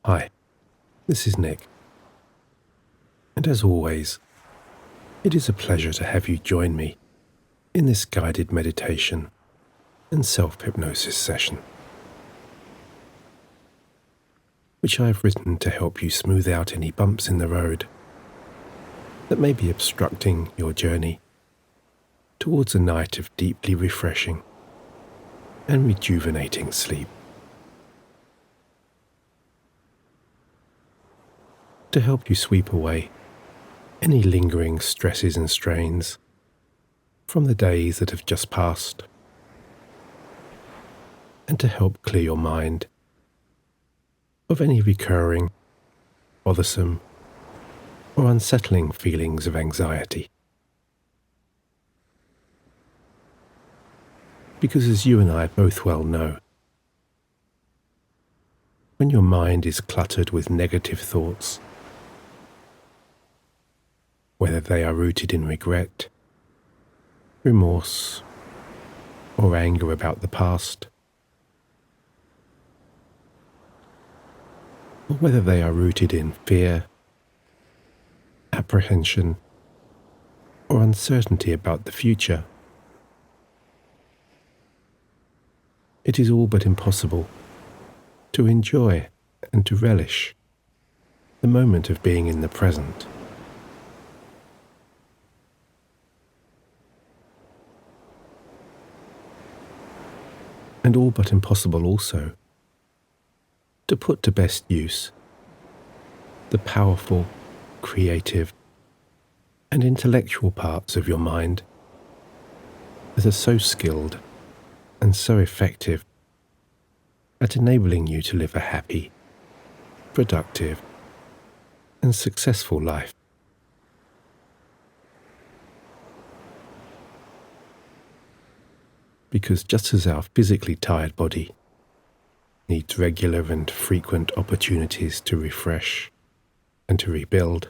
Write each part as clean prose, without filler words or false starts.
Hi, this is Nick. And as always, it is a pleasure to have you join me in this guided meditation and self-hypnosis session, which I have written to help you smooth out any bumps in the road that may be obstructing your journey towards a night of deeply refreshing and rejuvenating sleep. To help you sweep away any lingering stresses and strains from the days that have just passed, and to help clear your mind of any recurring, bothersome, or unsettling feelings of anxiety. Because as you and I both well know, when your mind is cluttered with negative thoughts, whether they are rooted in regret, remorse, or anger about the past, or whether they are rooted in fear, apprehension, or uncertainty about the future, it is all but impossible to enjoy and to relish the moment of being in the present. And all but impossible also to put to best use the powerful, creative, and intellectual parts of your mind that are so skilled and so effective at enabling you to live a happy, productive, and successful life. Because just as our physically tired body needs regular and frequent opportunities to refresh and to rebuild,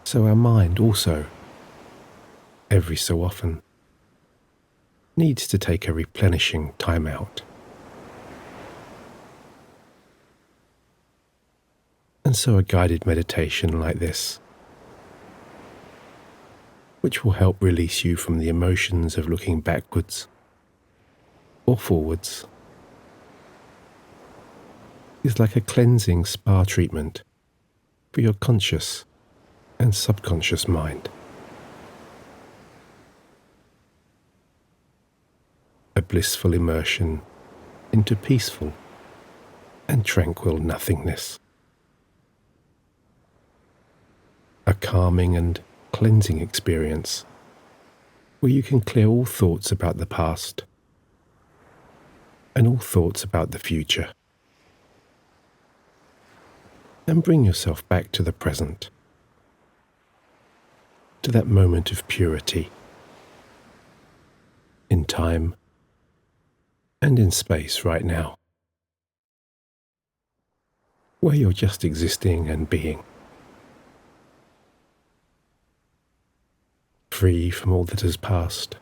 so our mind also, every so often, needs to take a replenishing time out. And so a guided meditation like this, which will help release you from the emotions of looking backwards or forwards, is like a cleansing spa treatment for your conscious and subconscious mind. A blissful immersion into peaceful and tranquil nothingness. A calming and cleansing experience where you can clear all thoughts about the past and all thoughts about the future, and bring yourself back to the present, to that moment of purity in time and in space right now, where you're just existing and being, free from all that has passed,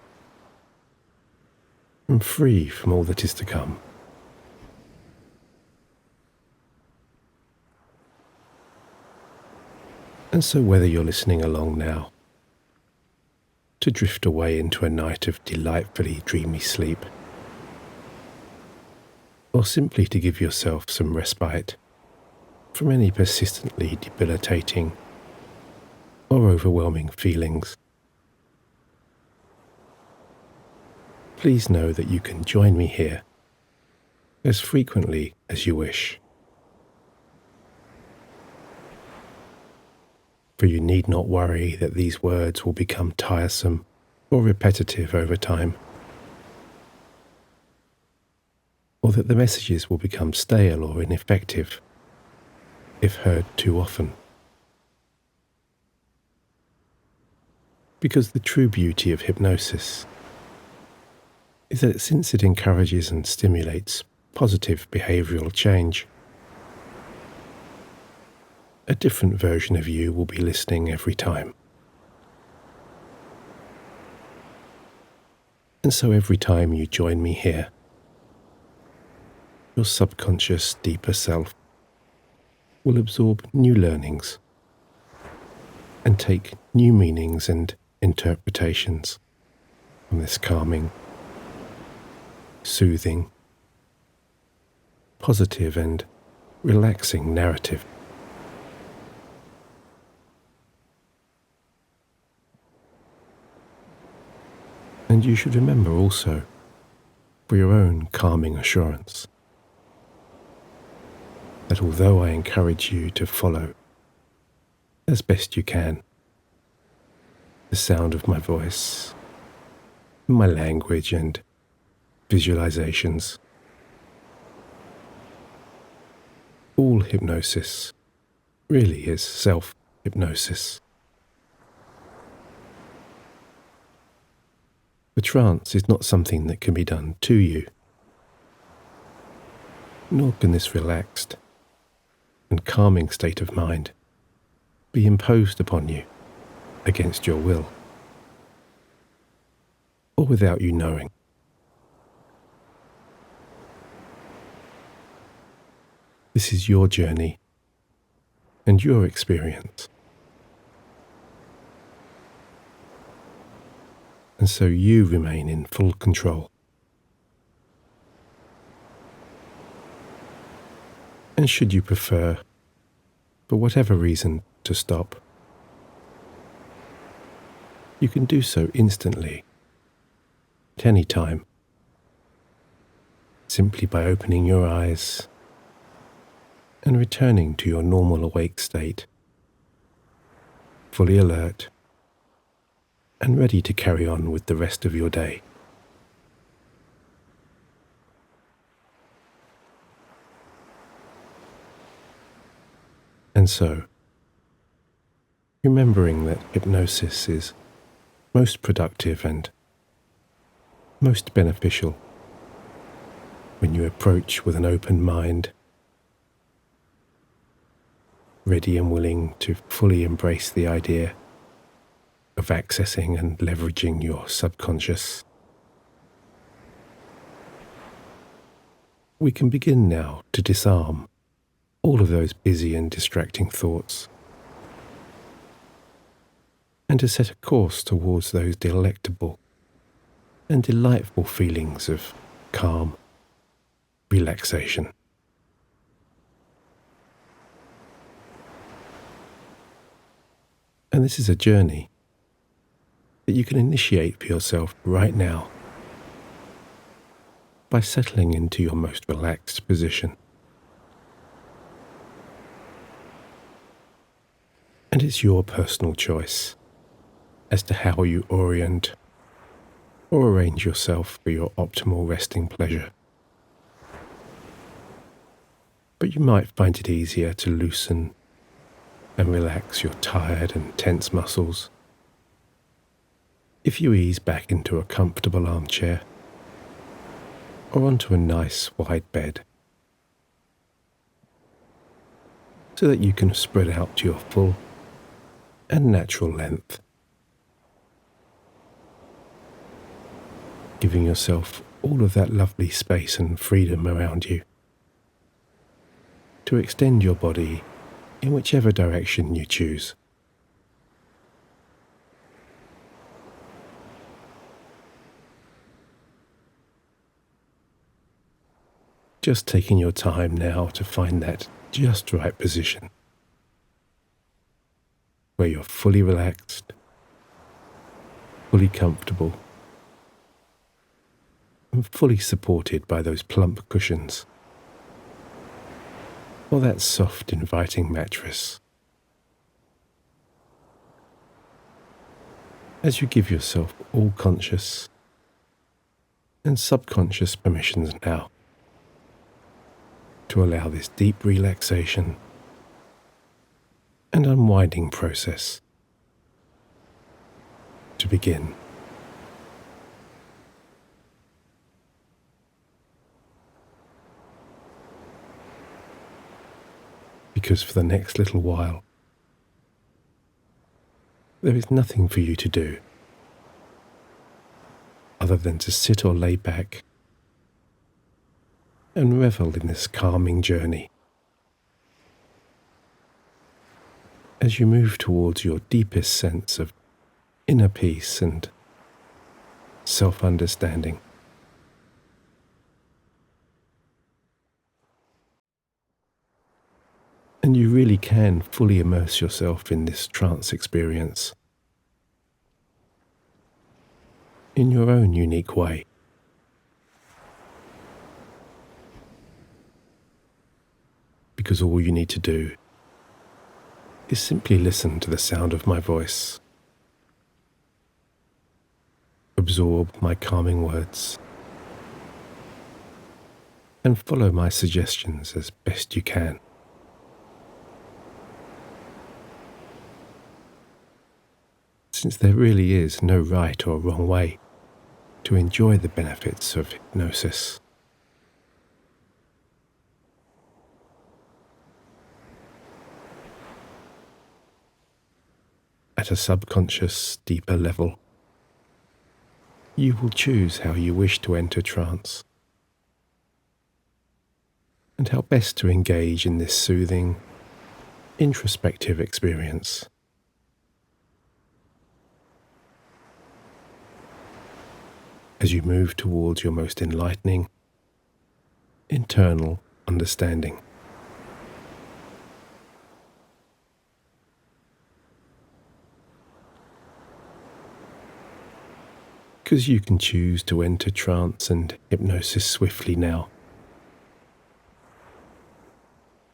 and free from all that is to come. And so whether you're listening along now to drift away into a night of delightfully dreamy sleep, or simply to give yourself some respite from any persistently debilitating or overwhelming feelings, please know that you can join me here as frequently as you wish. For you need not worry that these words will become tiresome or repetitive over time, or that the messages will become stale or ineffective if heard too often. Because the true beauty of hypnosis is that since it encourages and stimulates positive behavioral change, a different version of you will be listening every time. And so every time you join me here, your subconscious deeper self will absorb new learnings and take new meanings and interpretations from this calming, soothing, positive and relaxing narrative. And you should remember also, for your own calming assurance, that although I encourage you to follow, as best you can, the sound of my voice, my language and visualizations, all hypnosis really is self-hypnosis. The trance is not something that can be done to you, nor can this relaxed and calming state of mind be imposed upon you against your will, or without you knowing. This is your journey and your experience. And so you remain in full control. And should you prefer, for whatever reason, to stop, you can do so instantly, at any time, simply by opening your eyes and returning to your normal awake state, fully alert and ready to carry on with the rest of your day. And so, remembering that hypnosis is most productive and most beneficial when you approach with an open mind, ready and willing to fully embrace the idea of accessing and leveraging your subconscious. We can begin now to disarm all of those busy and distracting thoughts, and to set a course towards those delectable and delightful feelings of calm, relaxation. And this is a journey that you can initiate for yourself right now by settling into your most relaxed position. And it's your personal choice as to how you orient or arrange yourself for your optimal resting pleasure. But you might find it easier to loosen and relax your tired and tense muscles if you ease back into a comfortable armchair or onto a nice wide bed, so that you can spread out to your full and natural length, giving yourself all of that lovely space and freedom around you to extend your body in whichever direction you choose. Just taking your time now to find that just right position where you're fully relaxed, fully comfortable, and fully supported by those plump cushions or that soft, inviting mattress. As you give yourself all conscious and subconscious permissions now to allow this deep relaxation and unwinding process to begin. Because for the next little while, there is nothing for you to do other than to sit or lay back and revel in this calming journey. As you move towards your deepest sense of inner peace and self-understanding. And you really can fully immerse yourself in this trance experience in your own unique way. Because all you need to do is simply listen to the sound of my voice, absorb my calming words, and follow my suggestions as best you can. Since there really is no right or wrong way to enjoy the benefits of hypnosis. At a subconscious, deeper level, you will choose how you wish to enter trance and how best to engage in this soothing, introspective experience. As you move towards your most enlightening, internal understanding. Because you can choose to enter trance and hypnosis swiftly now,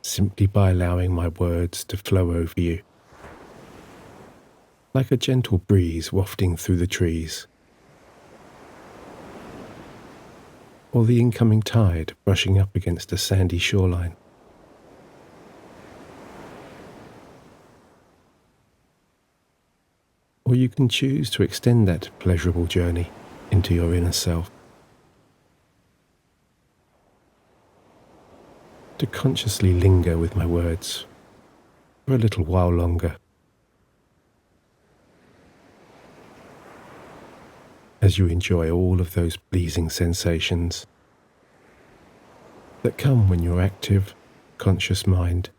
simply by allowing my words to flow over you, like a gentle breeze wafting through the trees, or the incoming tide brushing up against a sandy shoreline. Or you can choose to extend that pleasurable journey into your inner self, to consciously linger with my words for a little while longer, as you enjoy all of those pleasing sensations that come when your active, conscious mind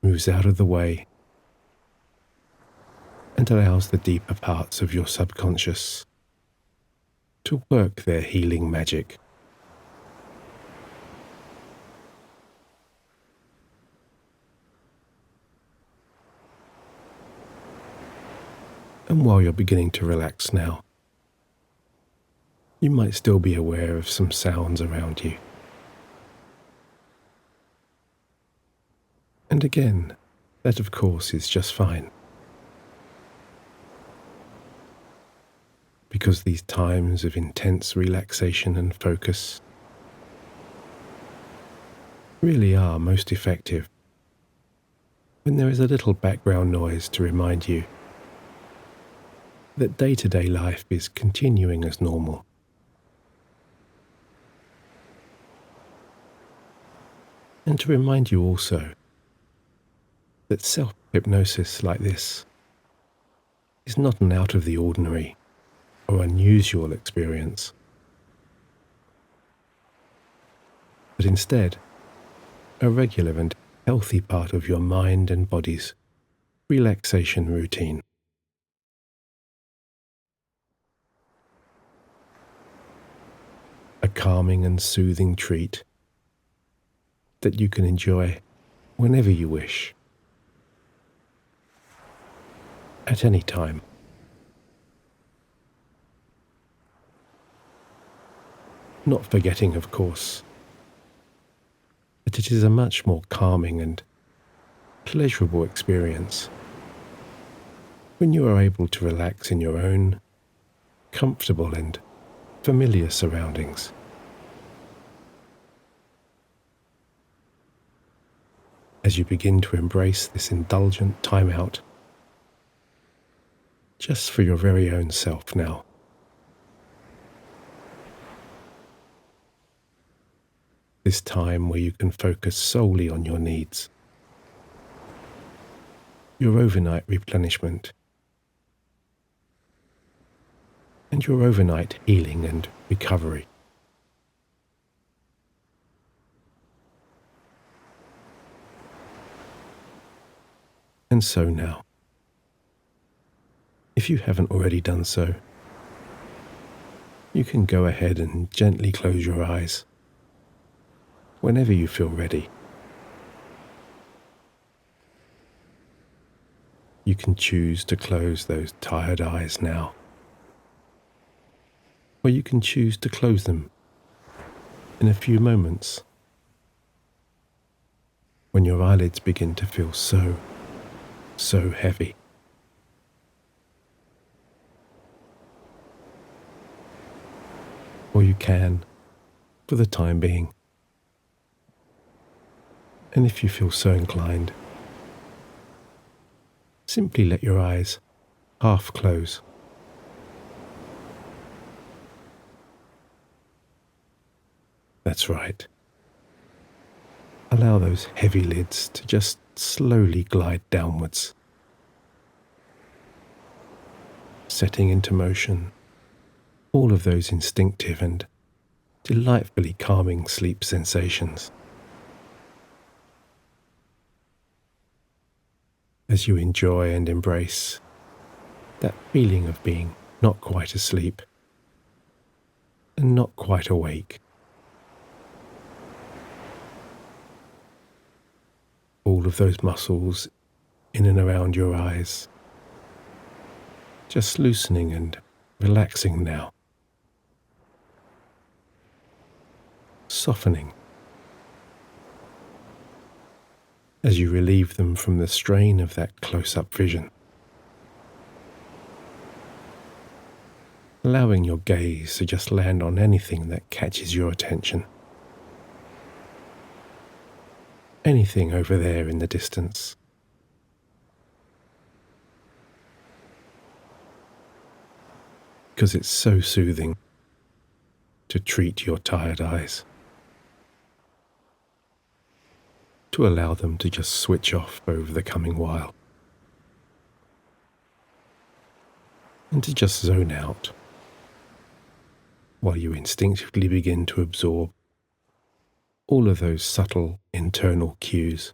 moves out of the way and allows the deeper parts of your subconscious to work their healing magic. And while you're beginning to relax now, you might still be aware of some sounds around you. And again, that of course is just fine. Because these times of intense relaxation and focus really are most effective when there is a little background noise to remind you that day-to-day life is continuing as normal. And to remind you also that self-hypnosis like this is not an out-of-the-ordinary or unusual experience, but instead a regular and healthy part of your mind and body's relaxation routine. A calming and soothing treat that you can enjoy whenever you wish, at any time. Not forgetting, of course, that it is a much more calming and pleasurable experience when you are able to relax in your own comfortable and familiar surroundings. As you begin to embrace this indulgent time out, just for your very own self now. This time where you can focus solely on your needs, your overnight replenishment, and your overnight healing and recovery. And so now, if you haven't already done so, you can go ahead and gently close your eyes whenever you feel ready. You can choose to close those tired eyes now, or you can choose to close them in a few moments when your eyelids begin to feel so heavy. Or you can, for the time being, and if you feel so inclined, simply let your eyes half close. That's right. Allow those heavy lids to just slowly glide downwards, setting into motion all of those instinctive and delightfully calming sleep sensations. As you enjoy and embrace that feeling of being not quite asleep and not quite awake. All of those muscles in and around your eyes just loosening and relaxing now, softening as you relieve them from the strain of that close-up vision, allowing your gaze to just land on anything that catches your attention. Anything over there in the distance. Because it's so soothing to treat your tired eyes, to allow them to just switch off over the coming while, and to just zone out while you instinctively begin to absorb all of those subtle internal cues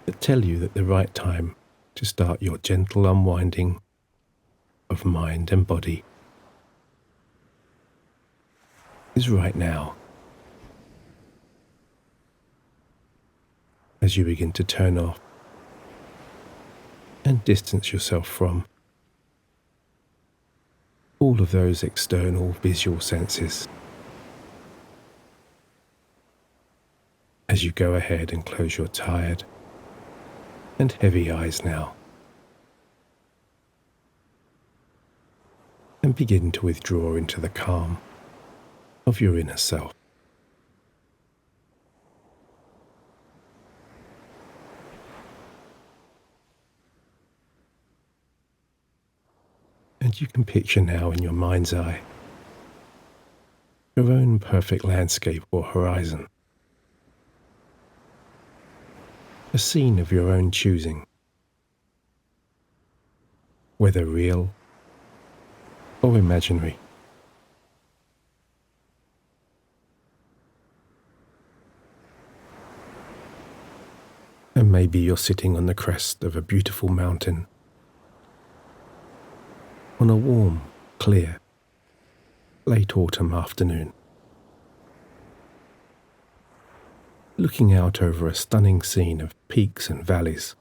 that tell you that the right time to start your gentle unwinding of mind and body is right now. As you begin to turn off and distance yourself from all of those external visual senses, as you go ahead and close your tired and heavy eyes now, and begin to withdraw into the calm of your inner self. And you can picture now in your mind's eye your own perfect landscape or horizon, a scene of your own choosing, whether real or imaginary. And maybe you're sitting on the crest of a beautiful mountain on a warm, clear, late autumn afternoon, looking out over a stunning scene of peaks and valleys,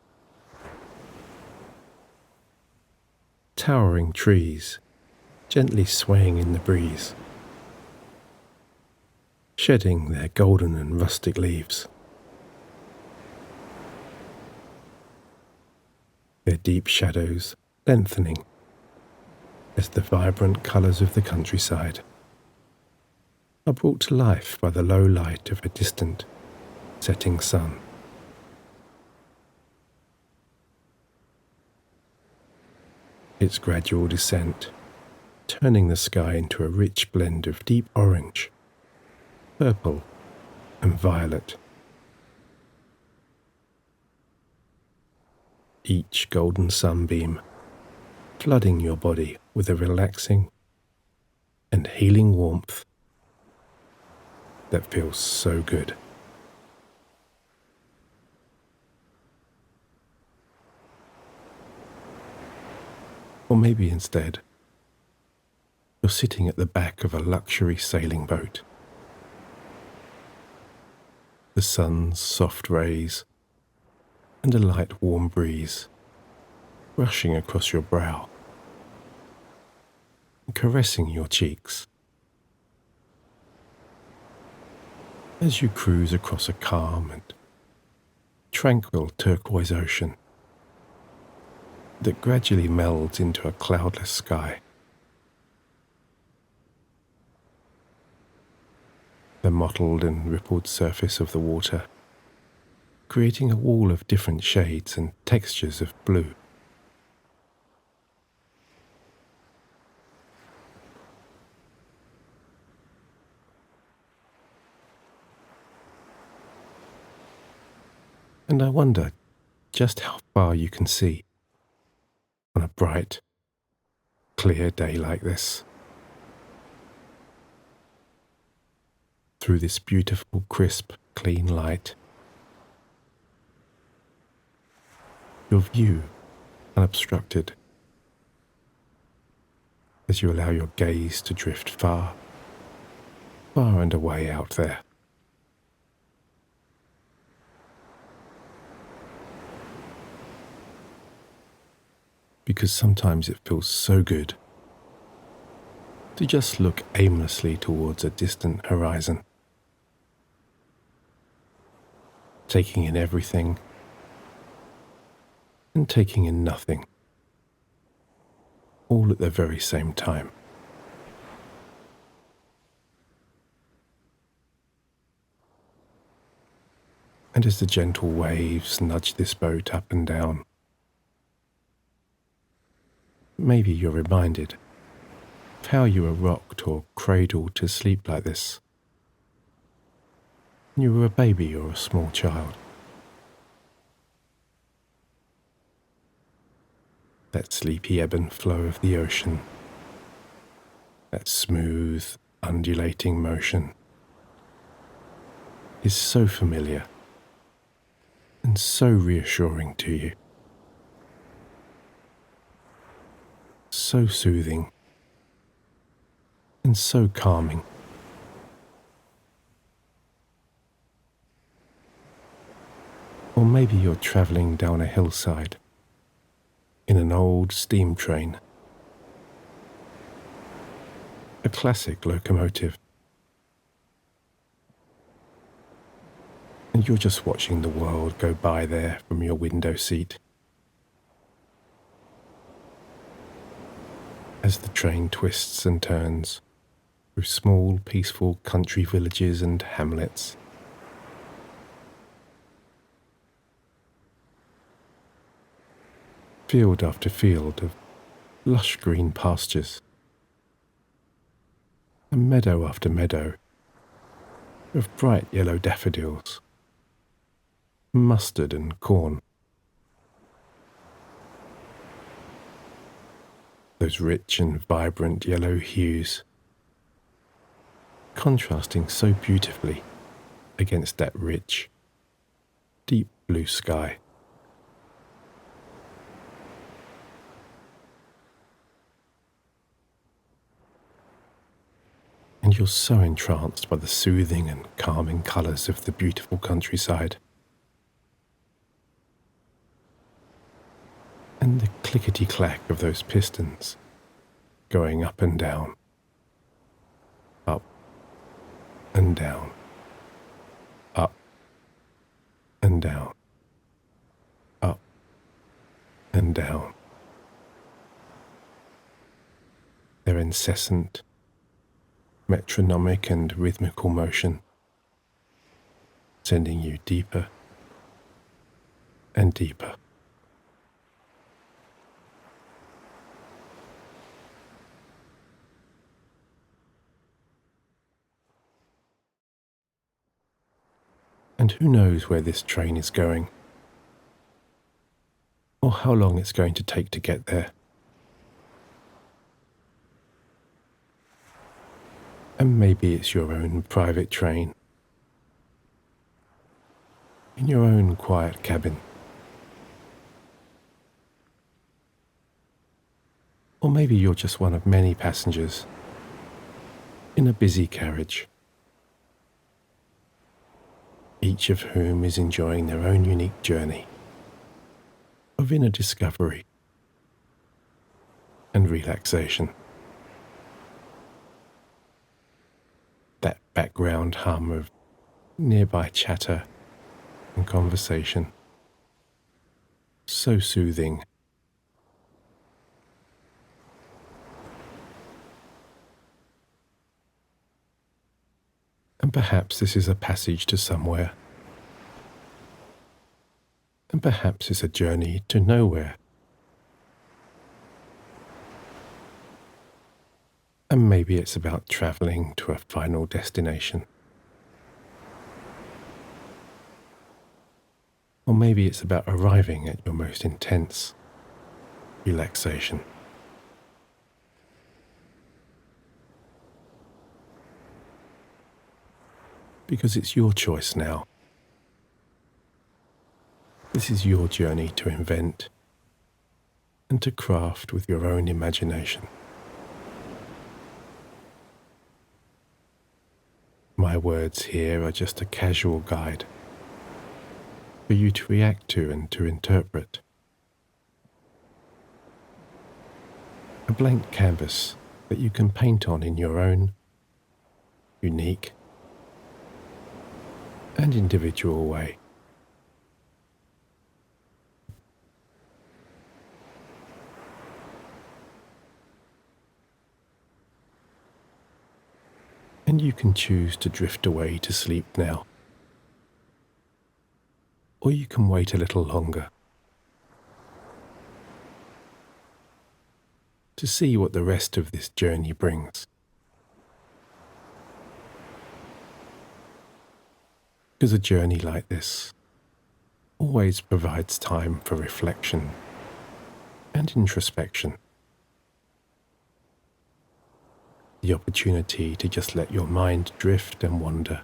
towering trees gently swaying in the breeze, shedding their golden and rustic leaves, their deep shadows lengthening as the vibrant colours of the countryside are brought to life by the low light of a distant setting sun. Its gradual descent turning the sky into a rich blend of deep orange, purple and violet. Each golden sunbeam flooding your body with a relaxing and healing warmth that feels so good. Or maybe instead, you're sitting at the back of a luxury sailing boat. The sun's soft rays and a light warm breeze rushing across your brow and caressing your cheeks. As you cruise across a calm and tranquil turquoise ocean that gradually melds into a cloudless sky. The mottled and rippled surface of the water, creating a wall of different shades and textures of blue. And I wonder just how far you can see on a bright, clear day like this. Through this beautiful, crisp, clean light, your view unobstructed as you allow your gaze to drift far, far and away out there. Because sometimes it feels so good to just look aimlessly towards a distant horizon, taking in everything and taking in nothing, all at the very same time. And as the gentle waves nudge this boat up and down, maybe you're reminded of how you were rocked or cradled to sleep like this when you were a baby or a small child. That sleepy ebb and flow of the ocean, that smooth, undulating motion, is so familiar and so reassuring to you. So soothing and so calming. Or maybe you're travelling down a hillside in an old steam train, a classic locomotive, and you're just watching the world go by there from your window seat. As the train twists and turns through small, peaceful country villages and hamlets. Field after field of lush green pastures, and meadow after meadow of bright yellow daffodils, mustard and corn. Those rich and vibrant yellow hues, contrasting so beautifully against that rich, deep blue sky. And you're so entranced by the soothing and calming colours of the beautiful countryside. And the clickety-clack of those pistons going up and down, up and down, up and down, up and down. Their incessant, metronomic and rhythmical motion, sending you deeper and deeper. And who knows where this train is going, or how long it's going to take to get there. And maybe it's your own private train, in your own quiet cabin. Or maybe you're just one of many passengers in a busy carriage, each of whom is enjoying their own unique journey of inner discovery and relaxation. That background hum of nearby chatter and conversation, so soothing. And perhaps this is a passage to somewhere. And perhaps it's a journey to nowhere. And maybe it's about traveling to a final destination. Or maybe it's about arriving at your most intense relaxation. Because it's your choice now. This is your journey to invent and to craft with your own imagination. My words here are just a casual guide for you to react to and to interpret. A blank canvas that you can paint on in your own unique and individual way. And you can choose to drift away to sleep now. Or you can wait a little longer to see what the rest of this journey brings. Because a journey like this always provides time for reflection and introspection. The opportunity to just let your mind drift and wander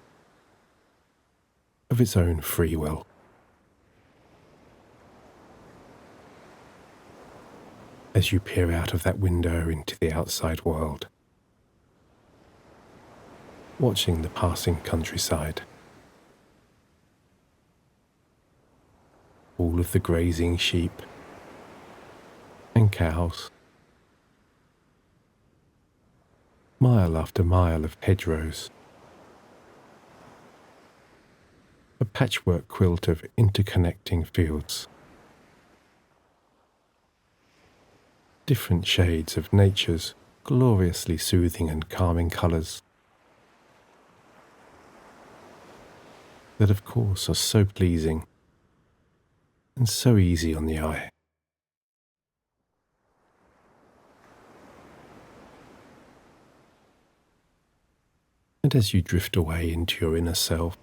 of its own free will. As you peer out of that window into the outside world, watching the passing countryside, all of the grazing sheep and cows, mile after mile of hedgerows, a patchwork quilt of interconnecting fields, different shades of nature's gloriously soothing and calming colours that of course are so pleasing and so easy on the eye. And as you drift away into your inner self,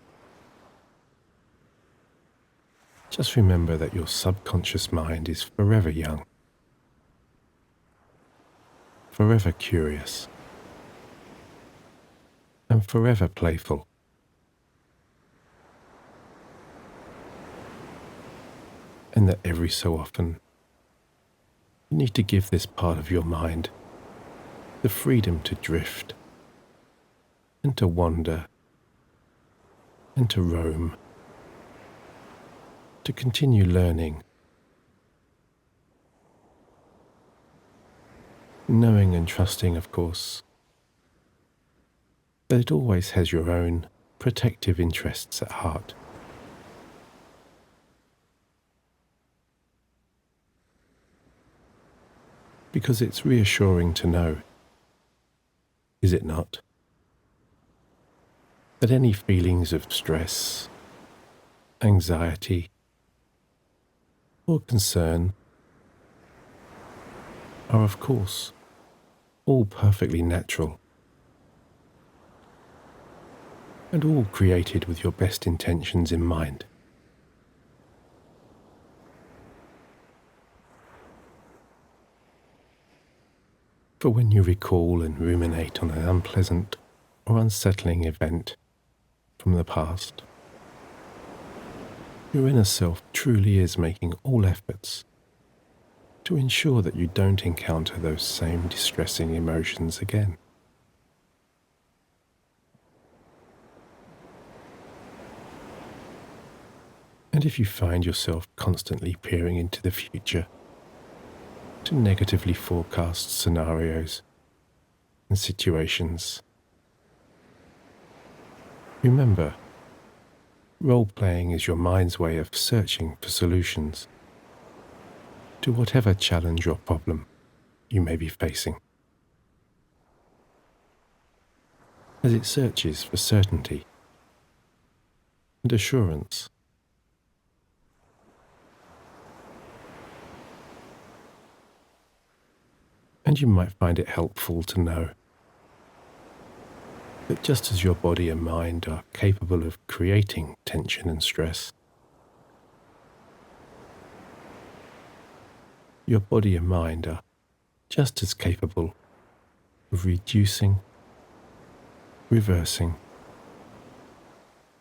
just remember that your subconscious mind is forever young, forever curious, and forever playful. And that every so often, you need to give this part of your mind the freedom to drift and to wander and to roam, to continue learning, knowing and trusting, of course, that it always has your own protective interests at heart. Because it's reassuring to know, is it not, that any feelings of stress, anxiety, or concern are, of course, all perfectly natural and all created with your best intentions in mind. For when you recall and ruminate on an unpleasant or unsettling event from the past, your inner self truly is making all efforts to ensure that you don't encounter those same distressing emotions again. And if you find yourself constantly peering into the future to negatively forecast scenarios and situations, remember, role-playing is your mind's way of searching for solutions to whatever challenge or problem you may be facing. As it searches for certainty and assurance. And you might find it helpful to know that just as your body and mind are capable of creating tension and stress, your body and mind are just as capable of reducing, reversing,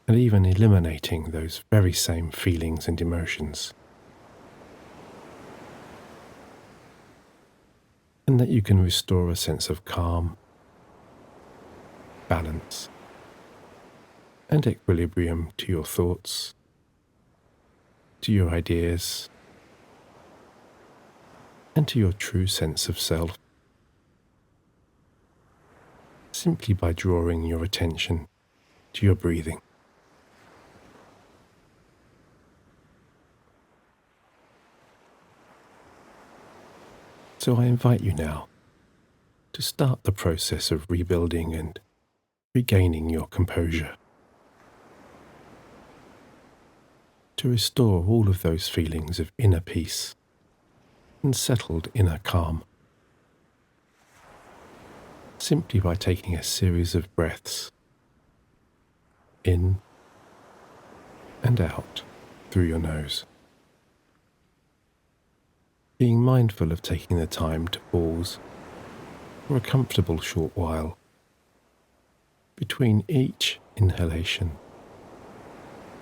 and even eliminating those very same feelings and emotions. And that you can restore a sense of calm, balance, and equilibrium to your thoughts, to your ideas, and to your true sense of self, simply by drawing your attention to your breathing. So I invite you now to start the process of rebuilding and regaining your composure, to restore all of those feelings of inner peace and settled inner calm, simply by taking a series of breaths in and out through your nose, being mindful of taking the time to pause for a comfortable short while between each inhalation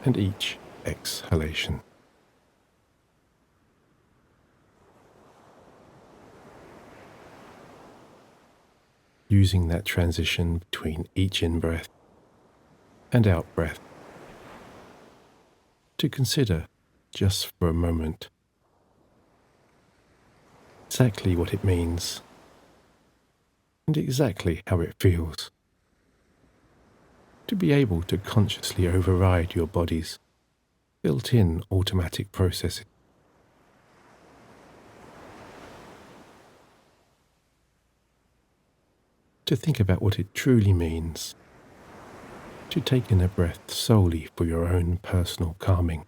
and each exhalation. Using that transition between each in-breath and out-breath to consider, just for a moment, exactly what it means and exactly how it feels to be able to consciously override your body's built-in automatic processes. To think about what it truly means to take in a breath solely for your own personal calming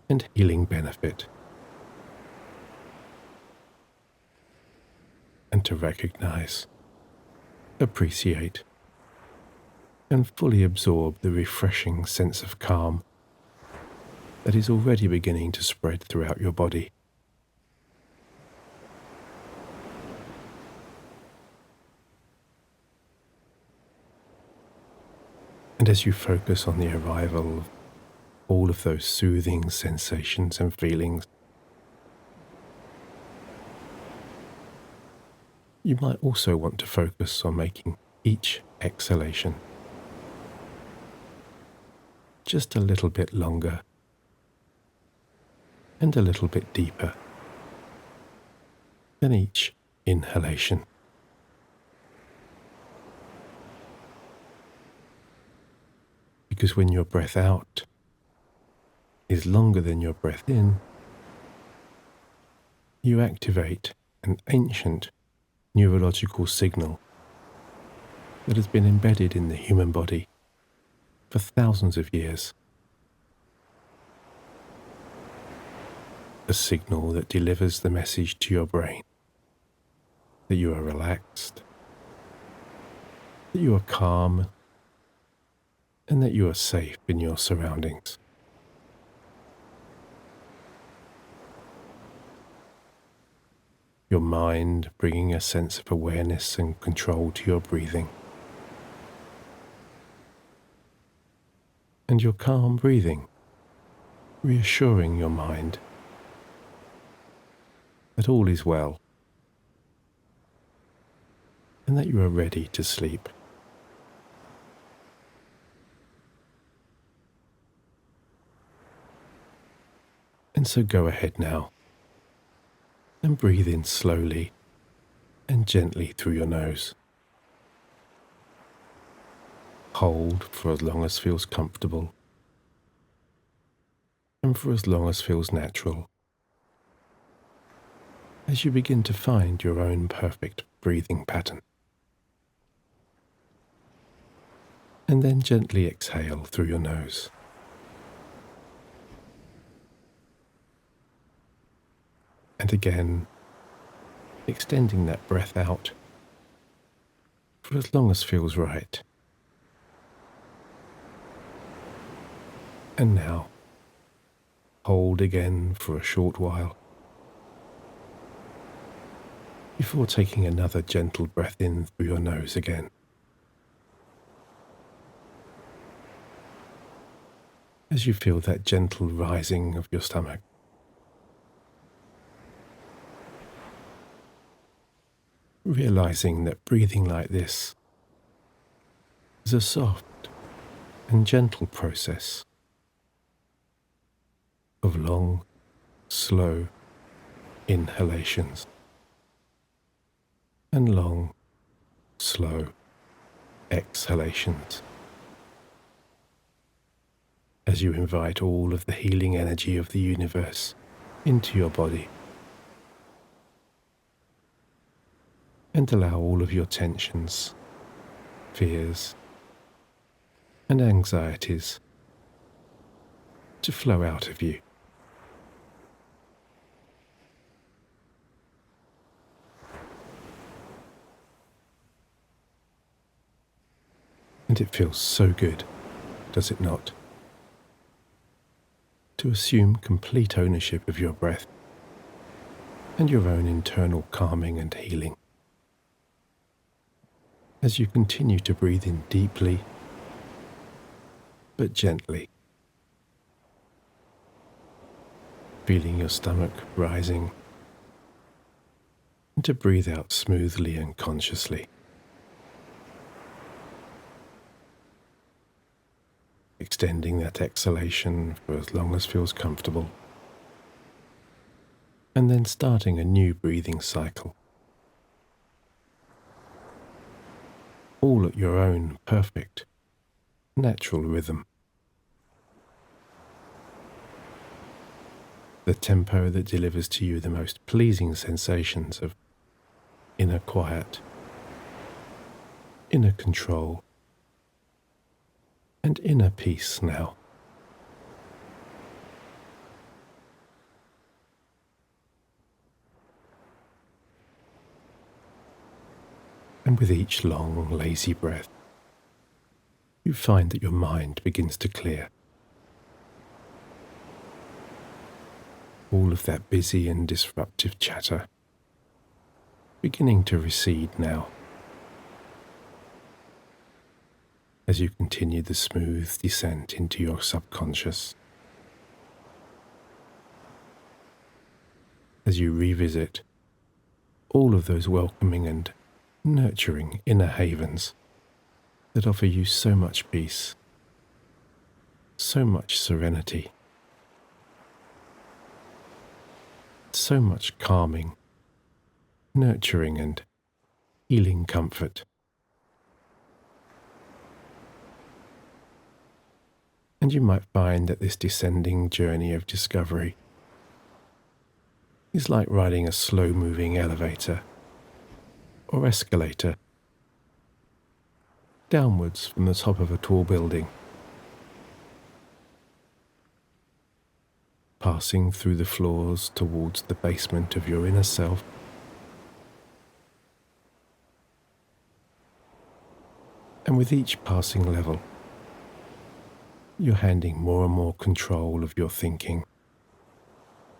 and healing benefit, and to recognize, appreciate, and fully absorb the refreshing sense of calm that is already beginning to spread throughout your body. And as you focus on the arrival of all of those soothing sensations and feelings, you might also want to focus on making each exhalation just a little bit longer and a little bit deeper than each inhalation. Because when your breath out is longer than your breath in, you activate an ancient neurological signal that has been embedded in the human body for thousands of years. A signal that delivers the message to your brain that you are relaxed, that you are calm, and that you are safe in your surroundings. Your mind bringing a sense of awareness and control to your breathing. And your calm breathing, reassuring your mind that all is well and that you are ready to sleep. And so go ahead now and breathe in slowly and gently through your nose. Hold for as long as feels comfortable and for as long as feels natural, as you begin to find your own perfect breathing pattern. And then gently exhale through your nose. And again, extending that breath out for as long as feels right. And now, hold again for a short while before taking another gentle breath in through your nose again. As you feel that gentle rising of your stomach. Realizing that breathing like this is a soft and gentle process of long, slow inhalations and long, slow exhalations, as you invite all of the healing energy of the universe into your body and allow all of your tensions, fears, and anxieties to flow out of you. And it feels so good, does it not? To assume complete ownership of your breath and your own internal calming and healing. As you continue to breathe in deeply, but gently, feeling your stomach rising, and to breathe out smoothly and consciously. Extending that exhalation for as long as feels comfortable, and then starting a new breathing cycle, all at your own perfect, natural rhythm. The tempo that delivers to you the most pleasing sensations of inner quiet, inner control, and inner peace now. And with each long, lazy breath, you find that your mind begins to clear. All of that busy and disruptive chatter beginning to recede now, as you continue the smooth descent into your subconscious, as you revisit all of those welcoming and nurturing inner havens that offer you so much peace, so much serenity, so much calming, nurturing and healing comfort. And you might find that this descending journey of discovery is like riding a slow-moving elevator or escalator downwards from the top of a tall building, passing through the floors towards the basement of your inner self, and with each passing level, you're handing more and more control of your thinking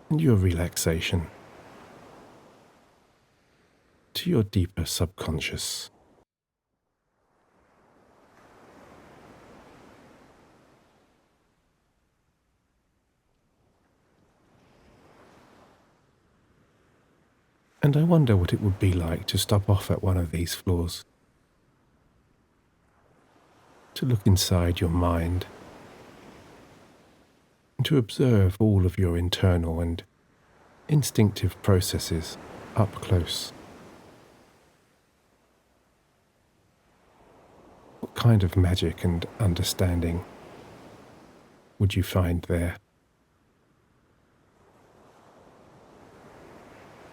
and your relaxation to your deeper subconscious. And I wonder what it would be like to stop off at one of these floors, to look inside your mind, and to observe all of your internal and instinctive processes up close. What kind of magic and understanding would you find there?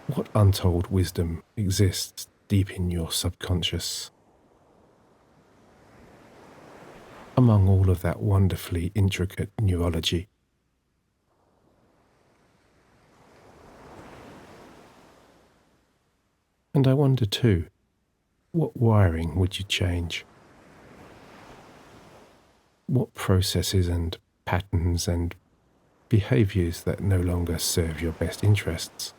What untold wisdom exists deep in your subconscious, among all of that wonderfully intricate neurology? And I wonder too, what wiring would you change? What processes and patterns and behaviors that no longer serve your best interests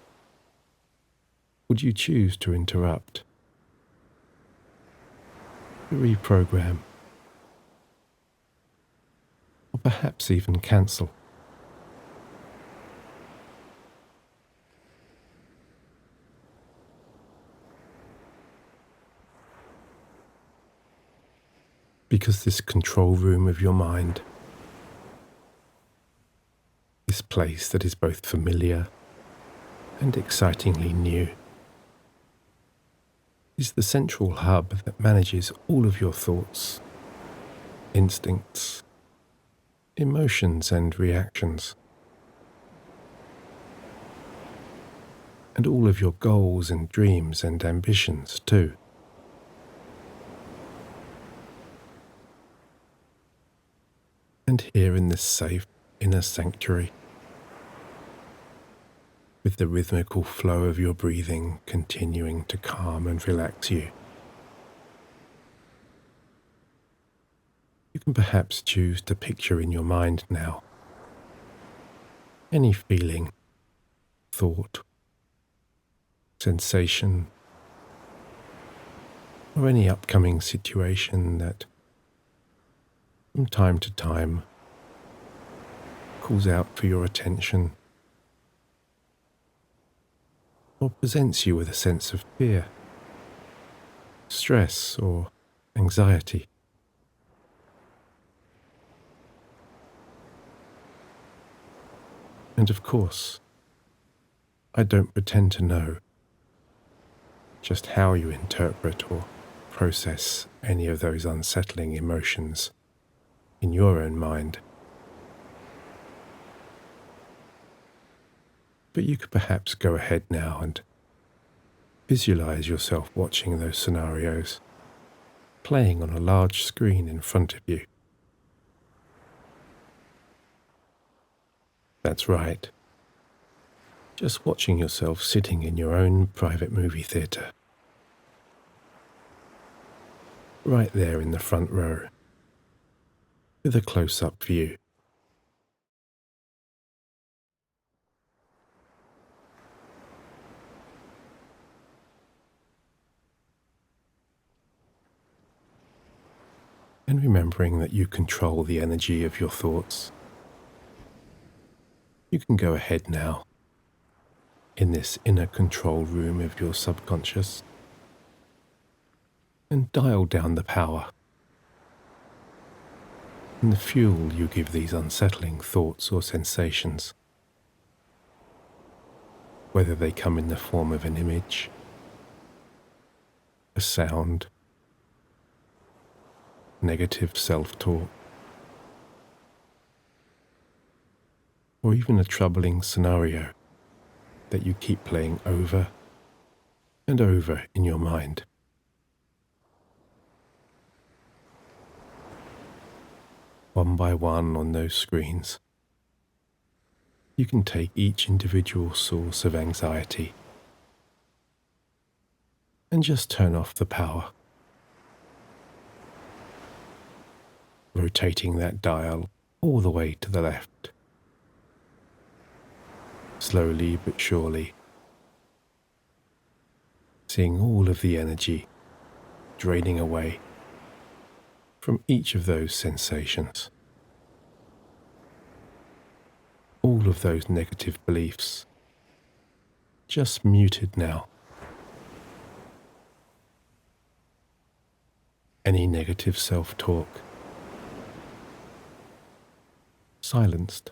would you choose to interrupt, to reprogram, or perhaps even cancel? Because this control room of your mind, this place that is both familiar and excitingly new, is the central hub that manages all of your thoughts, instincts, emotions and reactions, and all of your goals and dreams and ambitions too. And here in this safe inner sanctuary, with the rhythmical flow of your breathing continuing to calm and relax you, you can perhaps choose to picture in your mind now any feeling, thought, sensation, or any upcoming situation that from time to time calls out for your attention or presents you with a sense of fear, stress, or anxiety. And of course, I don't pretend to know just how you interpret or process any of those unsettling emotions in your own mind. But you could perhaps go ahead now and visualize yourself watching those scenarios playing on a large screen in front of you. That's right. Just watching yourself sitting in your own private movie theatre. Right there in the front row, with a close-up view. And remembering that you control the energy of your thoughts, you can go ahead now, in this inner control room of your subconscious, and dial down the power and the fuel you give these unsettling thoughts or sensations, whether they come in the form of an image, a sound, negative self-talk, or even a troubling scenario that you keep playing over and over in your mind. One by one on those screens, you can take each individual source of anxiety and just turn off the power, rotating that dial all the way to the left, slowly but surely, seeing all of the energy draining away from each of those sensations. All of those negative beliefs just muted now any negative self-talk silenced.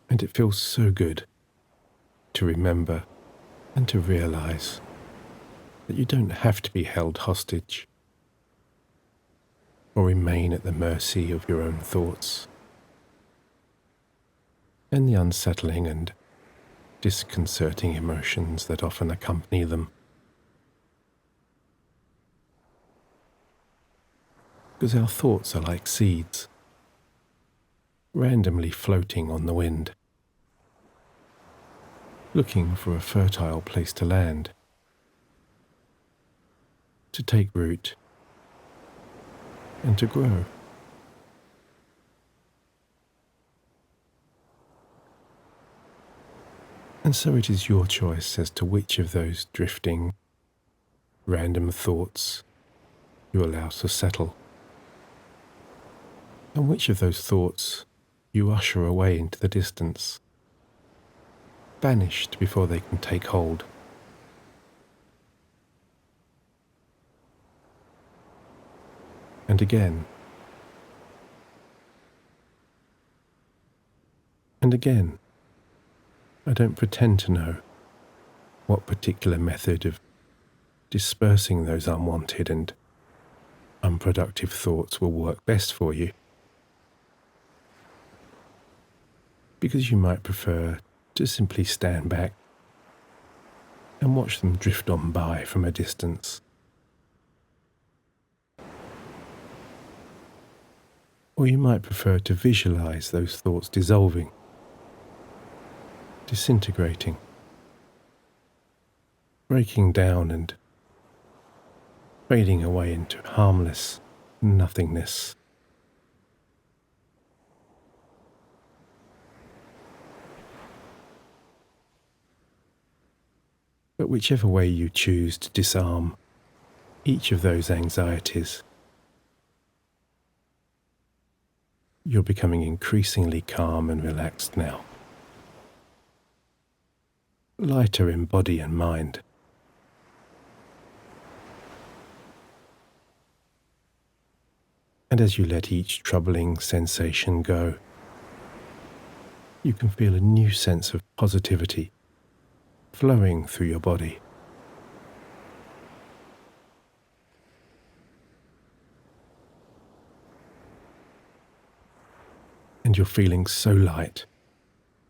And it feels so good to remember and to realize that you don't have to be held hostage or remain at the mercy of your own thoughts and the unsettling and disconcerting emotions that often accompany them. Because our thoughts are like seeds, randomly floating on the wind, looking for a fertile place to land, to take root, and to grow. And so it is your choice as to which of those drifting, random thoughts you allow to settle, and which of those thoughts you usher away into the distance, banished before they can take hold. And again, and again. I don't pretend to know what particular method of dispersing those unwanted and unproductive thoughts will work best for you, because you might prefer to simply stand back and watch them drift on by from a distance. Or you might prefer to visualize those thoughts dissolving, disintegrating, breaking down and fading away into harmless nothingness. But whichever way you choose to disarm each of those anxieties, you're becoming increasingly calm and relaxed now. Lighter in body and mind. And as you let each troubling sensation go, you can feel a new sense of positivity flowing through your body. And you're feeling so light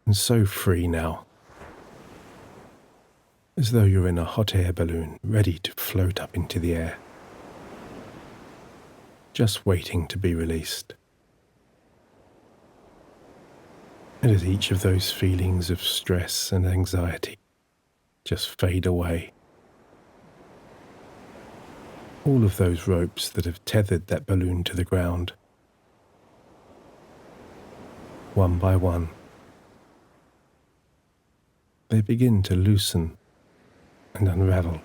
and so free now, as though you're in a hot air balloon ready to float up into the air, just waiting to be released. And as each of those feelings of stress and anxiety just fade away, all of those ropes that have tethered that balloon to the ground, one by one, they begin to loosen and unravel.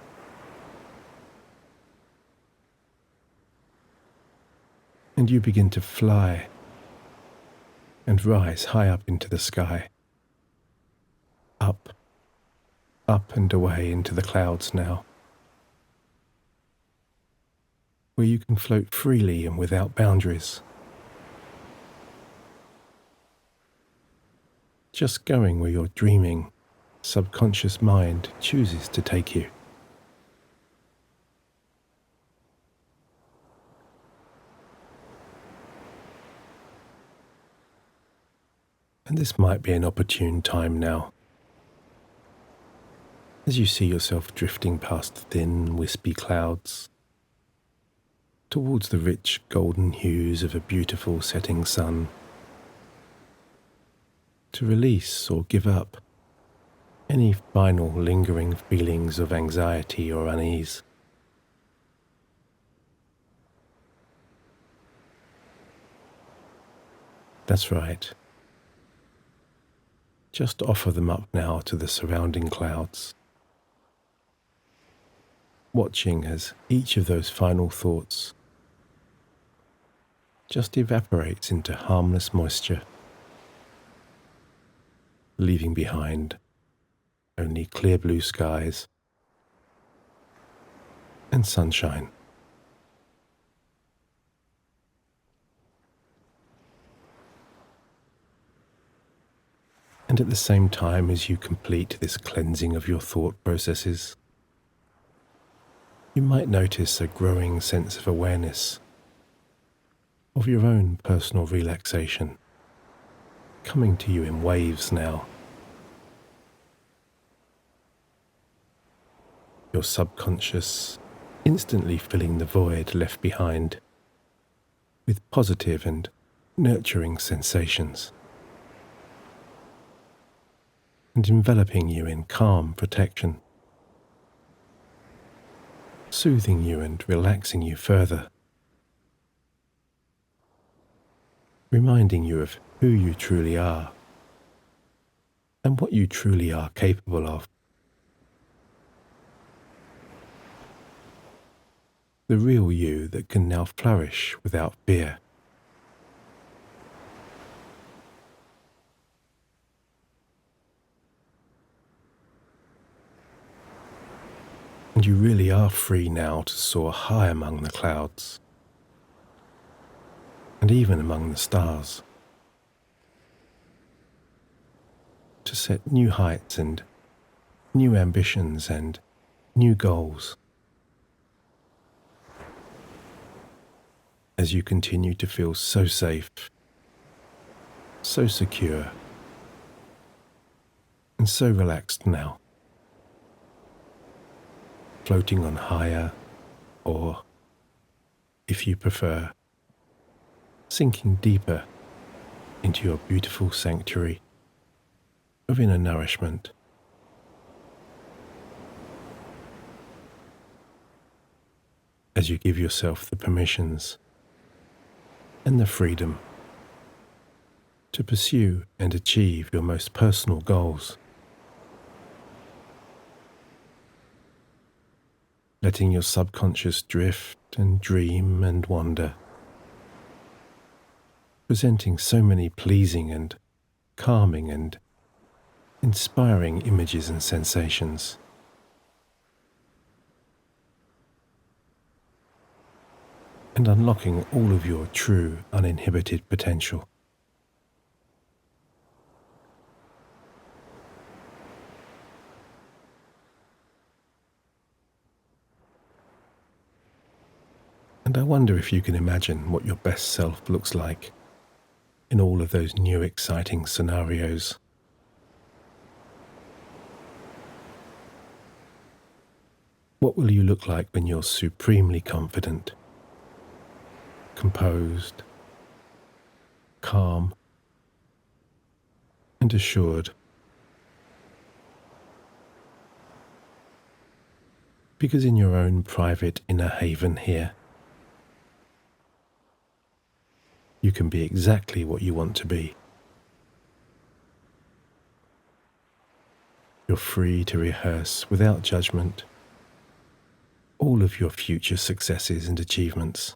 And you begin to fly and rise high up into the sky, up and away into the clouds now, where you can float freely and without boundaries, just going where your dreaming, subconscious mind chooses to take you. And this might be an opportune time now, as you see yourself drifting past thin, wispy clouds, towards the rich golden hues of a beautiful setting sun, to release or give up any final lingering feelings of anxiety or unease. That's right. Just offer them up now to the surrounding clouds, watching as each of those final thoughts just evaporates into harmless moisture, leaving behind only clear blue skies and sunshine. And at the same time as you complete this cleansing of your thought processes, you might notice a growing sense of awareness of your own personal relaxation coming to you in waves now. Your subconscious instantly filling the void left behind with positive and nurturing sensations, and enveloping you in calm protection, soothing you and relaxing you further, reminding you of who you truly are and what you truly are capable of. The real you that can now flourish without fear. And you really are free now to soar high among the clouds, and even among the stars, to set new heights and new ambitions and new goals, as you continue to feel so safe, so secure, and so relaxed now, floating on higher, or, if you prefer, sinking deeper into your beautiful sanctuary of inner nourishment. As you give yourself the permissions and the freedom to pursue and achieve your most personal goals, letting your subconscious drift and dream and wander, presenting so many pleasing and calming and inspiring images and sensations. And unlocking all of your true, uninhibited potential. And I wonder if you can imagine what your best self looks like in all of those new exciting scenarios. What will you look like when you're supremely confident, composed, calm, and assured? Because in your own private inner haven here, you can be exactly what you want to be. You're free to rehearse without judgment all of your future successes and achievements,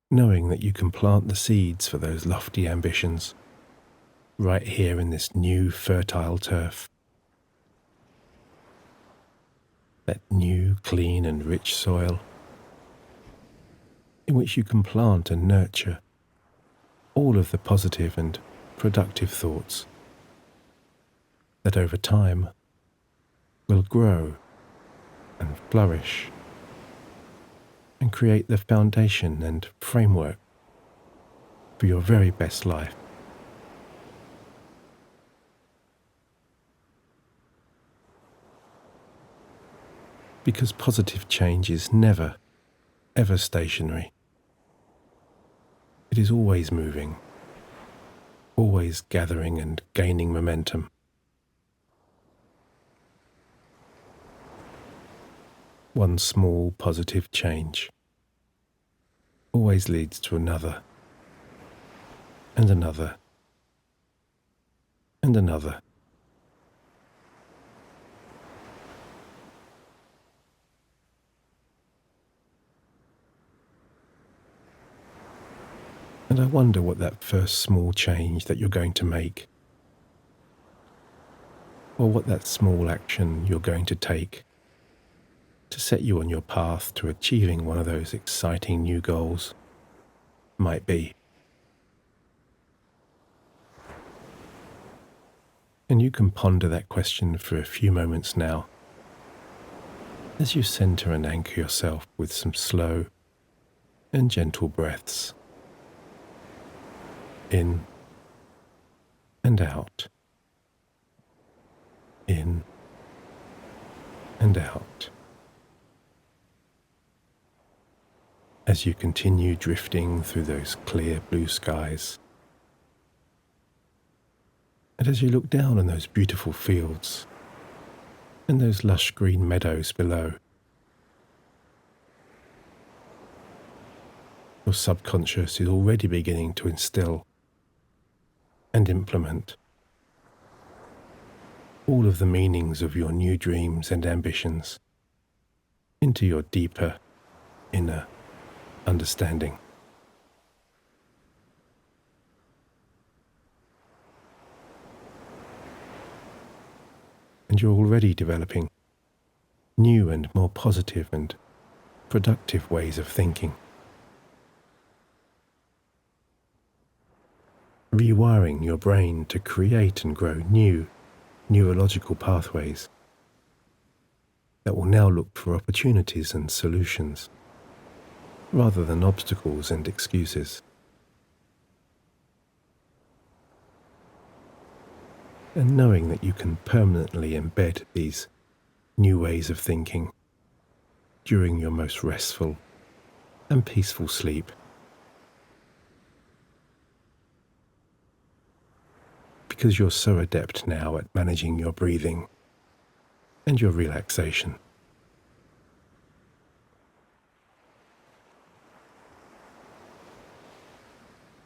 knowing that you can plant the seeds for those lofty ambitions right here in this new fertile turf, that new clean and rich soil in which you can plant and nurture all of the positive and productive thoughts that over time will grow and flourish and create the foundation and framework for your very best life. Because positive change is never, ever stationary. It is always moving, always gathering and gaining momentum. One small positive change always leads to another, and another, and another. And I wonder what that first small change that you're going to make, or what that small action you're going to take to set you on your path to achieving one of those exciting new goals might be. And you can ponder that question for a few moments now, as you center and anchor yourself with some slow and gentle breaths in and out, in and out, as you continue drifting through those clear blue skies, and as you look down on those beautiful fields and those lush green meadows below. Your subconscious is already beginning to instill and implement all of the meanings of your new dreams and ambitions into your deeper inner understanding. And you're already developing new and more positive and productive ways of thinking, rewiring your brain to create and grow new neurological pathways that will now look for opportunities and solutions rather than obstacles and excuses. And knowing that you can permanently embed these new ways of thinking during your most restful and peaceful sleep, because you're so adept now at managing your breathing and your relaxation.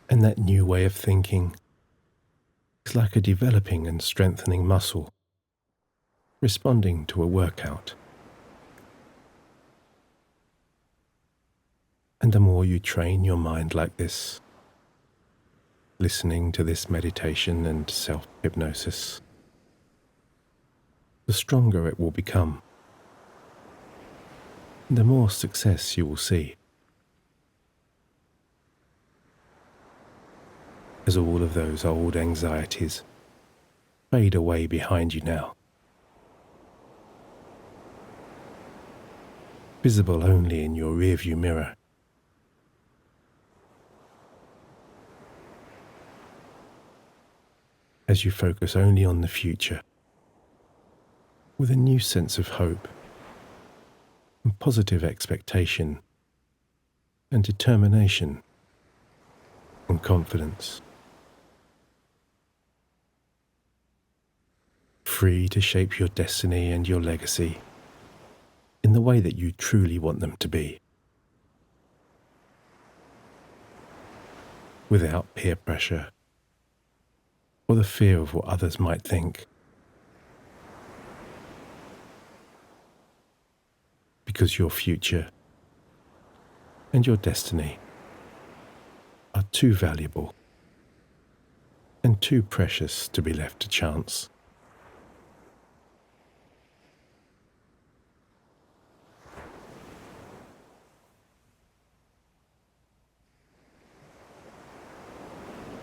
And that new way of thinking is like a developing and strengthening muscle responding to a workout. And the more you train your mind like this, listening to this meditation and self-hypnosis, the stronger it will become, and the more success you will see. As all of those old anxieties fade away behind you now, visible only in your rearview mirror. As you focus only on the future, with a new sense of hope and positive expectation and determination and confidence. Free to shape your destiny and your legacy in the way that you truly want them to be, without peer pressure or the fear of what others might think. Because your future and your destiny are too valuable and too precious to be left to chance.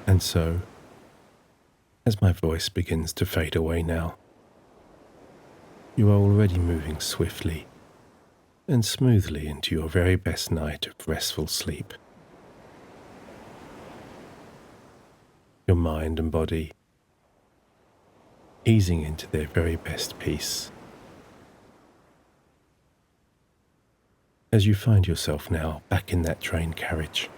And so, as my voice begins to fade away now, you are already moving swiftly and smoothly into your very best night of restful sleep. Your mind and body easing into their very best peace. As you find yourself now back in that train carriage,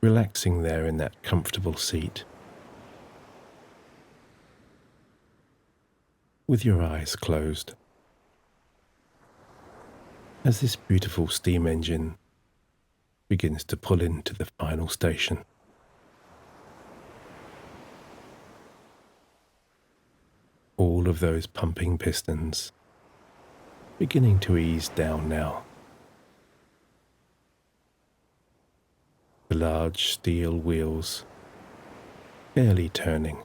relaxing there in that comfortable seat, with your eyes closed, as this beautiful steam engine begins to pull into the final station. All of those pumping pistons beginning to ease down now, The large steel wheels barely turning.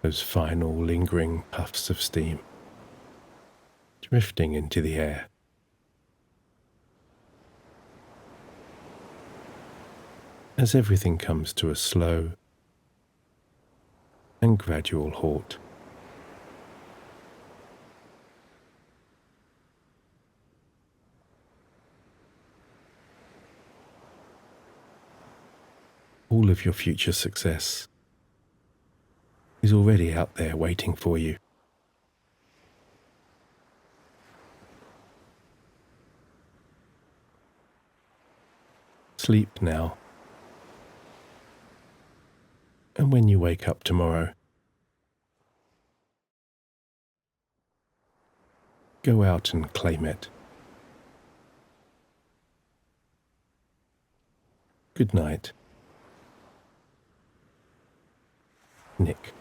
Those final lingering puffs of steam drifting into the air. As everything comes to a slow and gradual halt. All of your future success is already out there waiting for you. Sleep now. And when you wake up tomorrow, go out and claim it. Good night. Nick.